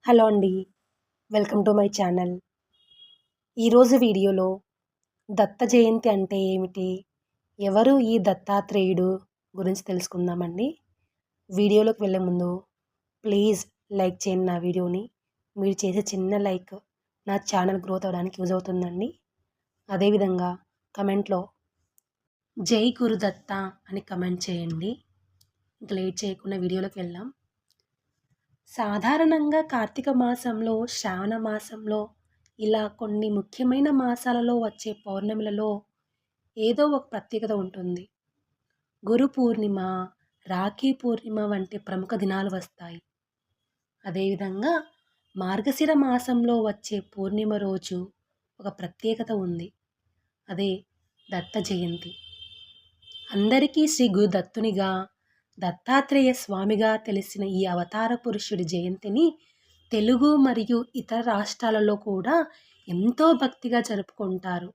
Hello అండి. Welcome to my channel. ఈరోజు వీడియోలో దత్త జయంతి అంటే ఏమిటి? ఎవరు ఈ దత్తాత్రేయుడు గురించి తెలుసుకుందామండి. వీడియోలోకి వెళ్ళే ముందు ప్లీజ్ లైక్ చేయండి నా వీడియోని. మీరు చేసే చిన్న లైక్ నా ఛానల్ గ్రోత్ అవ్వడానికి యూజ్ అవుతుందండి. అదేవిధంగా కమెంట్‌లో జై గురుదత్త అని కమెంట్ చేయండి. ఇంక లేట్ చేయకుండా వీడియోలోకి వెళ్దాం. సాధారణంగా కార్తీక మాసంలో, శ్రావణ మాసంలో ఇలా కొన్ని ముఖ్యమైన మాసాలలో వచ్చే పౌర్ణమిలలో ఏదో ఒక ప్రత్యేకత ఉంటుంది. గురు పూర్ణిమ, రాఖీ పూర్ణిమ వంటి ప్రముఖ దినాలు వస్తాయి. అదేవిధంగా మార్గశిర మాసంలో వచ్చే పూర్ణిమ రోజు ఒక ప్రత్యేకత ఉంది. అదే దత్త జయంతి. అందరికీ శ్రీ గురు దత్తునిగా, దత్తాత్రేయ స్వామిగా తెలిసిన ఈ అవతార పురుషుడి జయంతిని తెలుగు మరియు ఇతర రాష్ట్రాలలో కూడా ఎంతో భక్తిగా జరుపుకుంటారు.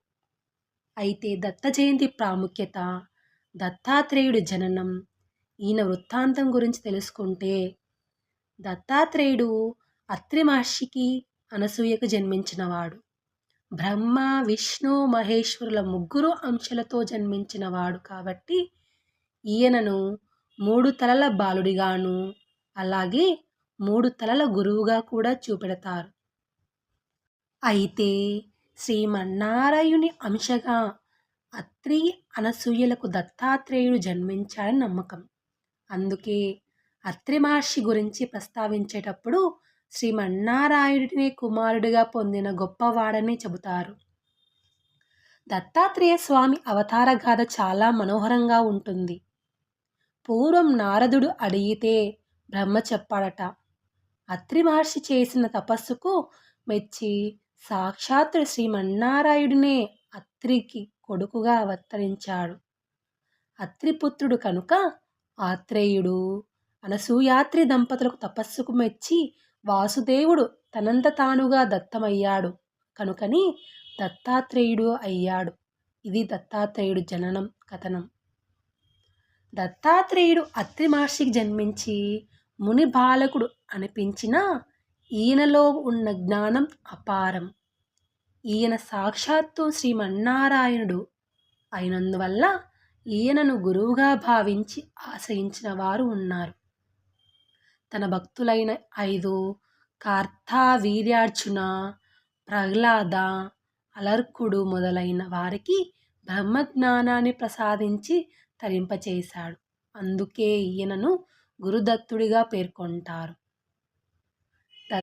అయితే దత్త జయంతి ప్రాముఖ్యత, దత్తాత్రేయుడి జననం, ఈయన వృత్తాంతం గురించి తెలుసుకుంటే, దత్తాత్రేయుడు అత్రి మహర్షికి, అనసూయకు జన్మించినవాడు. బ్రహ్మ, విష్ణు, మహేశ్వరుల ముగ్గురు అంశలతో జన్మించినవాడు కాబట్టి ఈయనను 3 తలల బాలుడిగాను, అలాగే 3 తలల గురువుగా కూడా చూపెడతారు. అయితే శ్రీమన్నారాయణుని అంశగా అత్రి, అనసూయలకు దత్తాత్రేయుడు జన్మించాడని నమ్మకం. అందుకే అత్రి మహర్షి గురించి ప్రస్తావించేటప్పుడు శ్రీమన్నారాయణుడిని కుమారుడిగా పొందిన గొప్పవాడని చెబుతారు. దత్తాత్రేయ స్వామి అవతార గాథ చాలా మనోహరంగా ఉంటుంది. పూర్వం నారదుడు అడిగితే బ్రహ్మ చెప్పాడట. అత్రి మహర్షి చేసిన తపస్సుకు మెచ్చి సాక్షాత్తు శ్రీమన్నారాయణుడే అత్రికి కొడుకుగా అవతరించాడు. అత్రిపుత్రుడు కనుక ఆత్రేయుడు, అనసూయాత్రి దంపతులకు తపస్సుకు మెచ్చి వాసుదేవుడు తనంత తానుగా దత్తమయ్యాడు కనుకని దత్తాత్రేయుడు అయ్యాడు. ఇది దత్తాత్రేయుడు జననం కథనం. దత్తాత్రేయుడు అత్రి మహర్షికి జన్మించి ముని బాలకుడు అనిపించినా ఈయనలో ఉన్న జ్ఞానం అపారం. ఈయన సాక్షాత్తు శ్రీమన్నారాయణుడు అయినందువల్ల ఈయనను గురువుగా భావించి ఆశ్రయించిన వారు ఉన్నారు. తన భక్తులైన 5 కార్తవీర్యార్జున, ప్రహ్లాద, అలర్కుడు మొదలైన వారికి బ్రహ్మజ్ఞానాన్ని ప్రసాదించి తరింపచేశాడు. అందుకే ఈయనను గురుదత్తుడిగా పేర్కొంటారు.